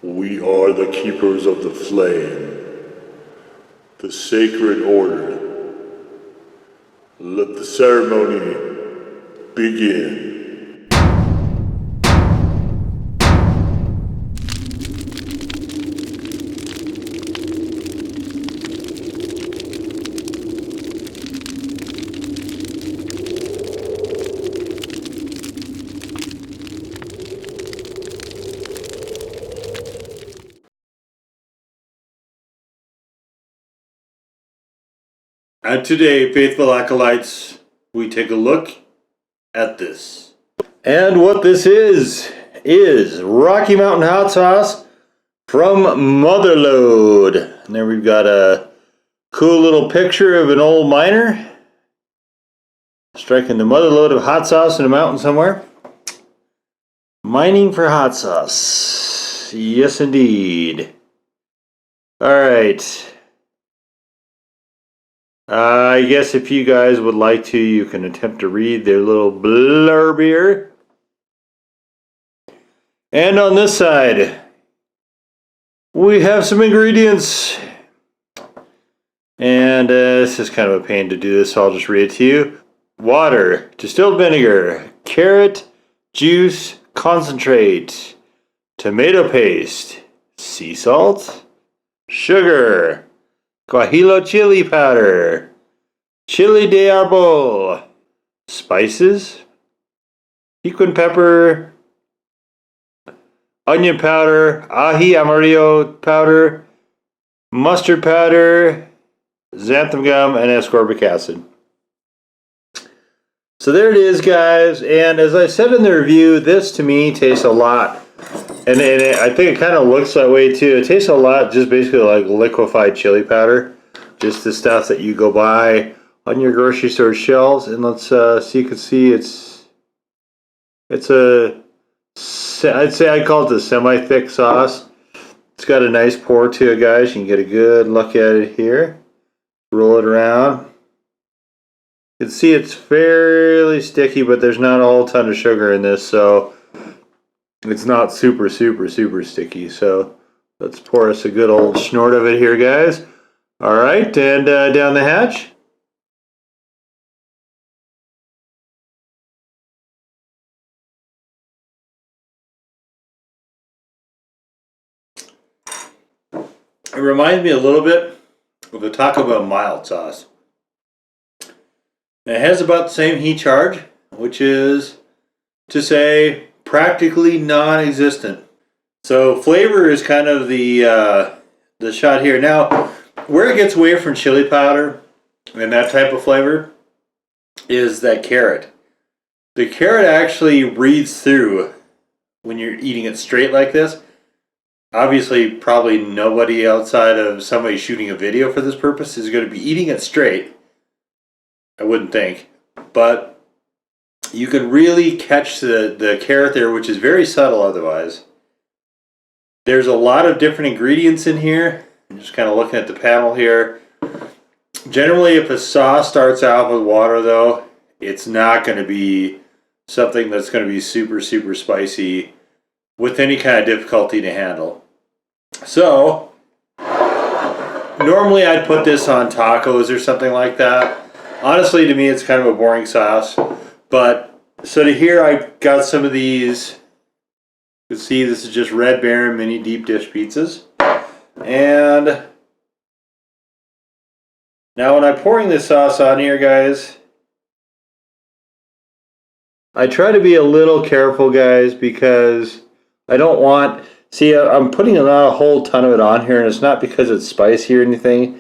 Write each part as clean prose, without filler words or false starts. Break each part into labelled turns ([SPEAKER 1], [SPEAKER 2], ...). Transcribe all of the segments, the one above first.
[SPEAKER 1] We are the keepers of the flame, the sacred order. Let the ceremony begin. And today, faithful acolytes, we take a look at this. And what this is Rocky Mountain hot sauce from Motherlode. And there we've got a cool little picture of an old miner striking the motherlode of hot sauce in a mountain somewhere. Mining for hot sauce. Yes, indeed. All right. I guess if you guys would like to, you can attempt to read their little blurb here. And on this side, we have some ingredients. And this is kind of a pain to do this, so I'll just read it to you. Water, distilled vinegar, carrot juice concentrate, tomato paste, sea salt, sugar, guajillo chili powder, chili de árbol, spices, piquin pepper, onion powder, ají amarillo powder, mustard powder, xanthan gum, and ascorbic acid. So there it is, guys, and as I said in the review, this to me tastes a lot, and I think it kind of looks that way too. It tastes a lot just basically like liquefied chili powder, just the stuff that you go buy on your grocery store shelves. And let's so you can see it's a, I'd say I'd call it a semi-thick sauce. It's got a nice pour to it, guys. You can get a good look at it here. Roll it around. You can see it's fairly sticky, but there's not a whole ton of sugar in this, so it's not super sticky. So let's pour us a good old snort of it here, guys. All right, and down the hatch. It reminds me a little bit of the Taco Bell mild sauce. It has about the same heat charge, which is to say practically non-existent. So flavor is kind of the shot here. Now, where it gets away from chili powder and that type of flavor is that carrot. The carrot actually reads through when you're eating it straight like this. Obviously, probably nobody outside of somebody shooting a video for this purpose is going to be eating it straight. I wouldn't think. But you can really catch the carrot there, which is very subtle otherwise. There's a lot of different ingredients in here. I'm just kind of looking at the panel here. Generally, if a sauce starts out with water, though, it's not going to be something that's going to be super spicy with any kind of difficulty to handle. So, normally I'd put this on tacos or something like that. Honestly, to me, it's kind of a boring sauce. But, so to here, I got some of these. You can see this is just Red Baron mini deep dish pizzas. And now when I'm pouring this sauce on here, guys, I try to be a little careful, guys, because I don't want... See, I'm putting not a whole ton of it on here, and it's not because it's spicy or anything.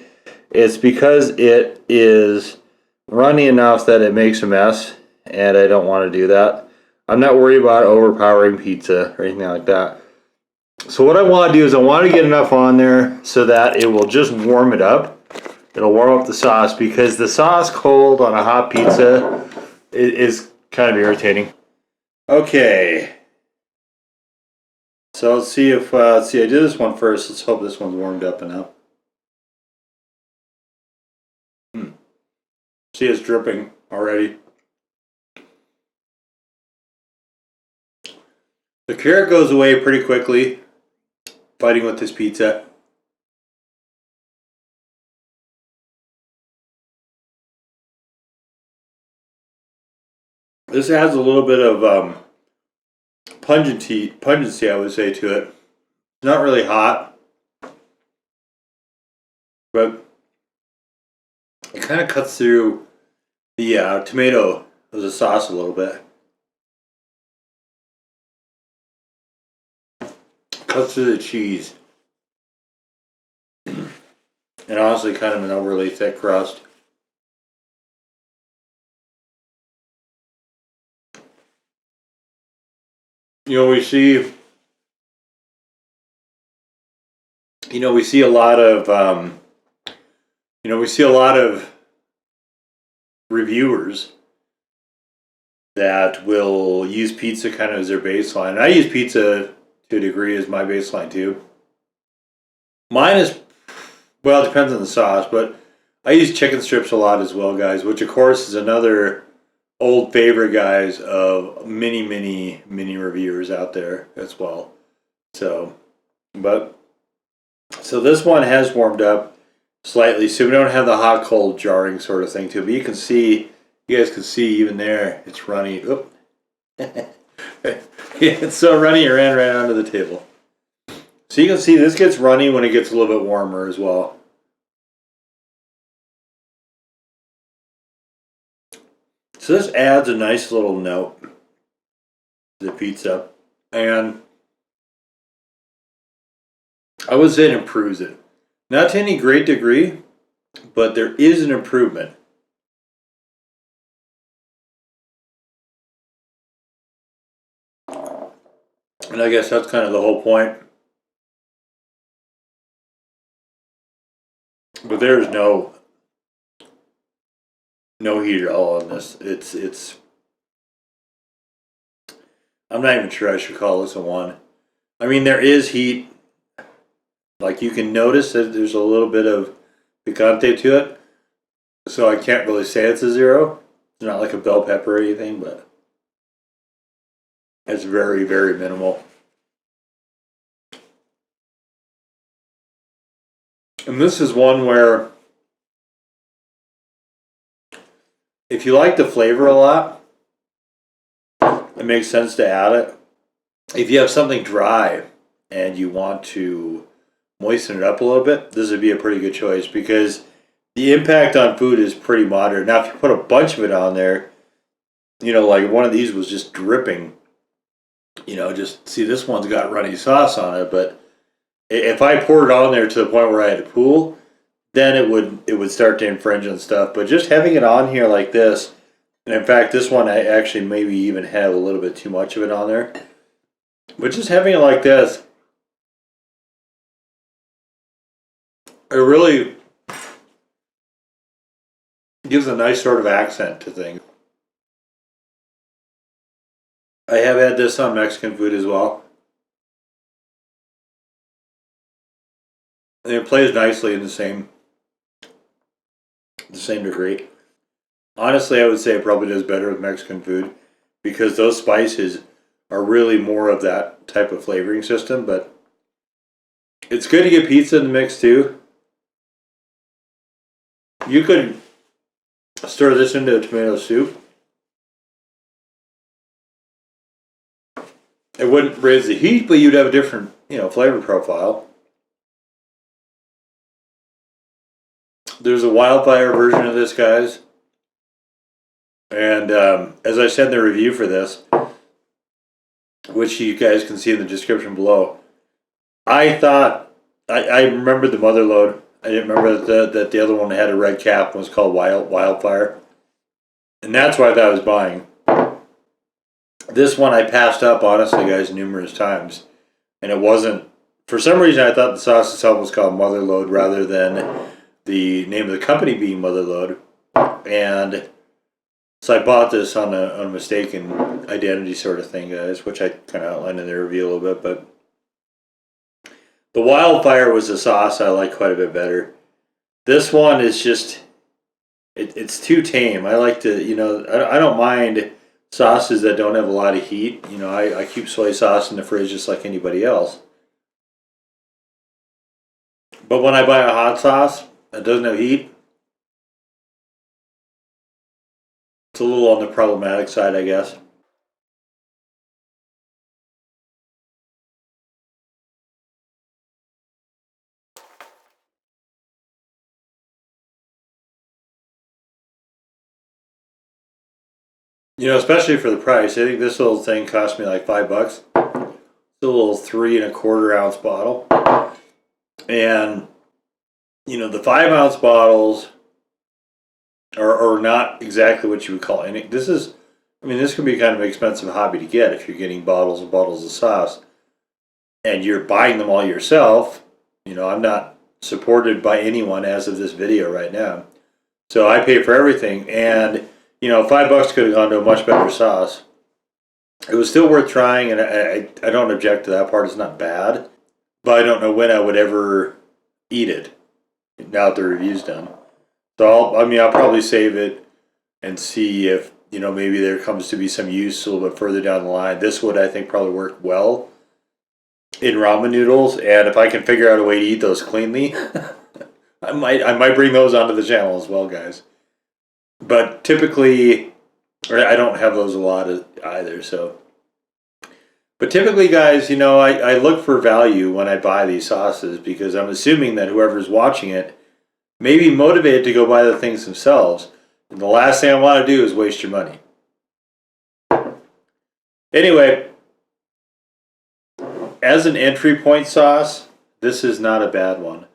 [SPEAKER 1] It's because it is runny enough that it makes a mess, and I don't want to do that. I'm not worried about overpowering pizza or anything like that. So what I want to do is I want to get enough on there so that it will just warm it up. It'll warm up the sauce, because the sauce cold on a hot pizza is kind of irritating. Okay. So let's see if, I did this one first. Let's hope this one's warmed up enough. See, it's dripping already. The carrot goes away pretty quickly. fighting with this pizza. This adds a little bit of pungency, I would say, to it. It's not really hot, but it kind of cuts through the tomato of the sauce a little bit. Cuts through the cheese. And honestly, kind of an overly thick crust. We see a lot of reviewers that will use pizza kind of as their baseline. And I use pizza to a degree as my baseline too. Mine is, well, it depends on the sauce, but I use chicken strips a lot as well, guys, which of course is another old favorite, guys, of many reviewers out there as well. So this one has warmed up slightly, so we don't have the hot cold jarring sort of thing to it. But you guys can see even there, it's runny. Oop. Yeah, it's so runny it ran right onto the table. So you can see this gets runny when it gets a little bit warmer as well. So this adds a nice little note to the pizza, and I would say it improves it. Not to any great degree, but there is an improvement. And I guess that's kind of the whole point. But there's no heat at all on this. It's I'm not even sure I should call this a 1. I mean, there is heat. Like, you can notice that there's a little bit of picante to it. So I can't really say it's a 0. It's not like a bell pepper or anything, but it's very, very minimal. And this is one where, if you like the flavor a lot, it makes sense to add it. If you have something dry and you want to moisten it up a little bit, this would be a pretty good choice because the impact on food is pretty moderate. Now, if you put a bunch of it on there, like one of these was just dripping, just see this one's got runny sauce on it, but if I poured it on there to the point where I had to pool, then it would start to infringe on stuff. But just having it on here like this, and in fact, this one I actually maybe even have a little bit too much of it on there. But just having it like this, it really gives a nice sort of accent to things. I have had this on Mexican food as well. And it plays nicely in the same degree. Honestly, I would say it probably does better with Mexican food because those spices are really more of that type of flavoring system, but it's good to get pizza in the mix too. You could stir this into a tomato soup. It wouldn't raise the heat, but you'd have a different, flavor profile. There's a wildfire version of this, guys. And as I said in the review for this, which you guys can see in the description below, I thought, I remembered the Motherlode. I didn't remember that the other one had a red cap and was called Wildfire. And that's what I thought I was buying. This one I passed up, honestly, guys, numerous times. And it wasn't, for some reason I thought the sauce itself was called Motherlode rather than the name of the company being Motherlode. And so I bought this on a mistaken identity sort of thing, guys, which I kind of outlined in the review a little bit. But the Wildfire was the sauce I like quite a bit better. This one is just, it's too tame. I like to, I don't mind sauces that don't have a lot of heat. I keep soy sauce in the fridge just like anybody else. But when I buy a hot sauce that doesn't have heat, it's a little on the problematic side, I guess. You know, especially for the price. I think this little thing cost me like $5. It's a little 3 1/4 ounce bottle. And, you know, the 5 ounce bottles are not exactly what you would call any. This is, I mean, this can be kind of an expensive hobby to get if you're getting bottles and bottles of sauce and you're buying them all yourself. You know, I'm not supported by anyone as of this video right now. So I pay for everything. And, you know, $5 could have gone to a much better sauce. It was still worth trying, and I don't object to that part. It's not bad. But I don't know when I would ever eat it now that the review's done. So I'll probably save it and see if, you know, maybe there comes to be some use a little bit further down the line. This would, I think, probably work well in ramen noodles, and if I can figure out a way to eat those cleanly, I might bring those onto the channel as well, guys. But typically, I don't have those a lot either, so. But typically, guys, you know, I look for value when I buy these sauces because I'm assuming that whoever's watching it may be motivated to go buy the things themselves. And the last thing I want to do is waste your money. Anyway, as an entry point sauce, this is not a bad one.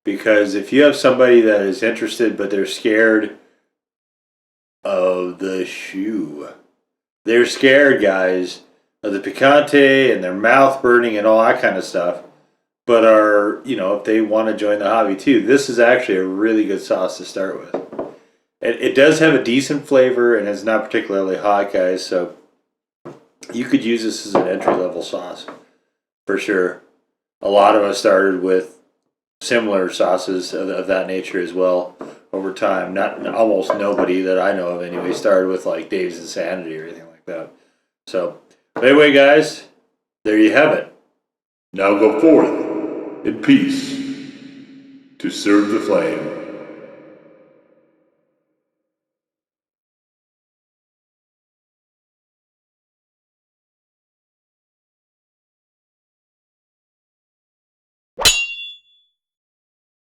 [SPEAKER 1] Because if you have somebody that is interested but they're scared of the shoe, they're scared, guys, of the picante and their mouth burning and all that kind of stuff, but are, you know, if they want to join the hobby too, this is actually a really good sauce to start with. It does have a decent flavor and it's not particularly hot, guys, so you could use this as an entry-level sauce for sure. A lot of us started with similar sauces of that nature as well over time. Not almost nobody that I know of anyway started with like Dave's Insanity or anything like that. So anyway, guys, there you have it. Now go forth in peace to serve the flame.